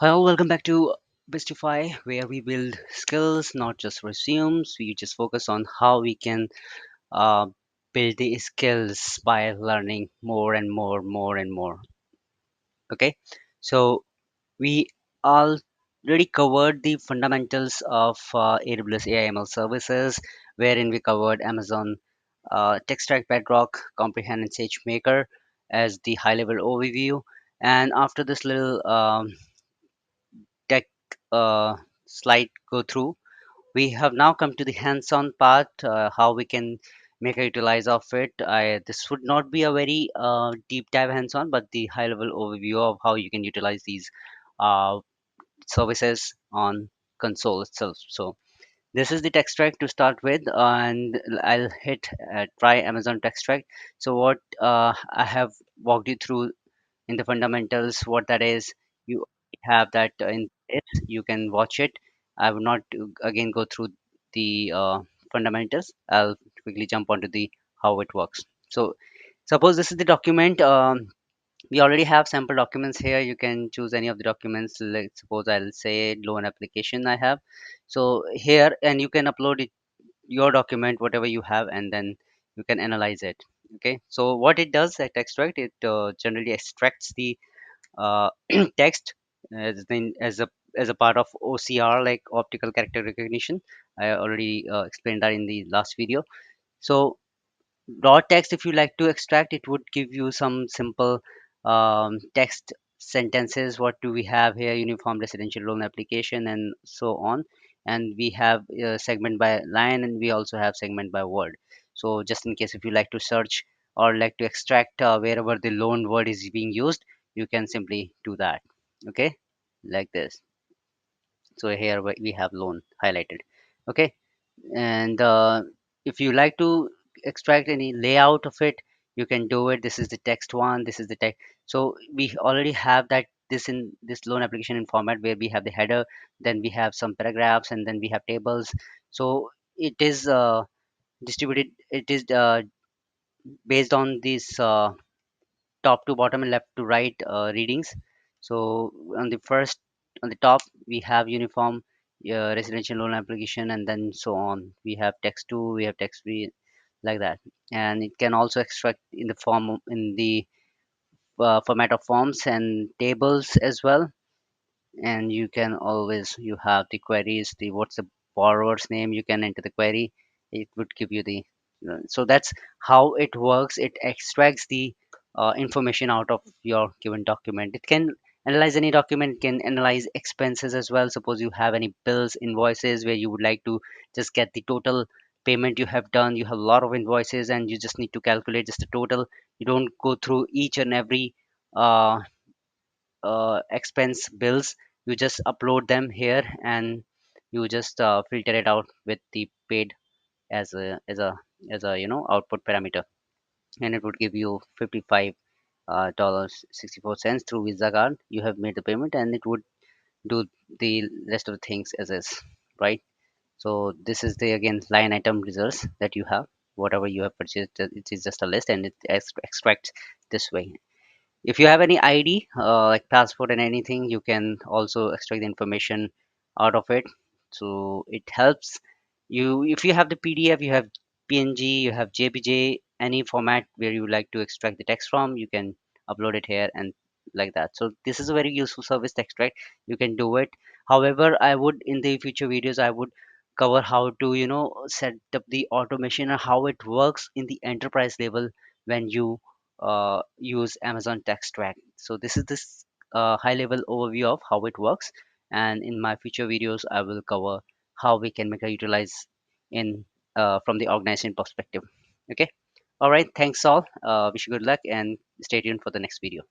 Hello, welcome back to Bistify, where we build skills, not just resumes. We just focus on how we can uh, build the skills by learning more and more, more and more. Okay, so we already covered the fundamentals of AWS AIML services, wherein we covered Amazon Textract, Bedrock, Comprehend, and SageMaker as the high-level overview. And after this little tech uh, slide go through, we have now come to the hands-on part, how we can make a utilize of it. This would not be a very deep dive hands-on, but the high-level overview of how you can utilize these uh, services on console itself. So this is the Textract to start with, and I'll hit try Amazon Textract. So what I have walked you through in the fundamentals what that is. You have that in it, you can watch it. I will not again go through the fundamentals. I'll quickly jump onto the how it works. So suppose this is the document. We already have sample documents here. You can choose any of the documents. Like suppose I'll say loan application I have. So here, and you can upload it, your document whatever you have, and then you can analyze it. Okay, so what it does at extract, it generally extracts the uh, text as a part of OCR, like optical character recognition. I already explained that in the last video. So raw text, if you like to extract, it would give you some simple text sentences. What do we have here? Uniform residential loan application, and so on. And we have segment by line, and we also have segment by word. So just in case if you like to search or like to extract wherever the loan word is being used, you can simply do that. Okay, like this. So here we have loan highlighted. Okay, and if you like to extract any layout of it, you can do it. This is the text one, this is the text. So we already have that this in this loan application in format where we have the header, then we have some paragraphs, and then we have tables. So it is distributed, it is based on this top to bottom and left to right readings. So on the first, on the top, we have uniform residential loan application, and then so on. We have text 2, we have text 3, like that. And it can also extract in the form in the format of forms and tables as well. And you can always, you have the queries, the what's the borrower's name, you can enter the query, it would give you the so that's how it works. It extracts the information out of your given document. It can analyze any document, it can analyze expenses as well. Suppose you have any bills, invoices, where you would like to just get the total payment you have done. You have a lot of invoices and you just need to calculate just the total. You don't go through each and every uh, expense bills. You just upload them here, and you just filter it out with the paid as a output parameter, and it would give you 55 dollars 64 cents through Visa card. You have made the payment, and it would do the rest of the things as is, right? So this is the again line item results that you have. Whatever you have purchased, it is just a list, and it extracts this way. If you have any ID, like passport and anything, you can also extract the information out of it. So it helps you. If you have the PDF, you have PNG, you have JPG, any format where you would like to extract the text from, you can upload it here and like that. So this is a very useful service to extract. You can do it. However, I would in the future videos I would cover how to set up the automation and how it works in the enterprise level when you use Amazon Textract. So this is this high level overview of how it works. And in my future videos, I will cover how we can make a utilize in from the organization perspective. Okay. All right. Thanks all. Wish you good luck and stay tuned for the next video.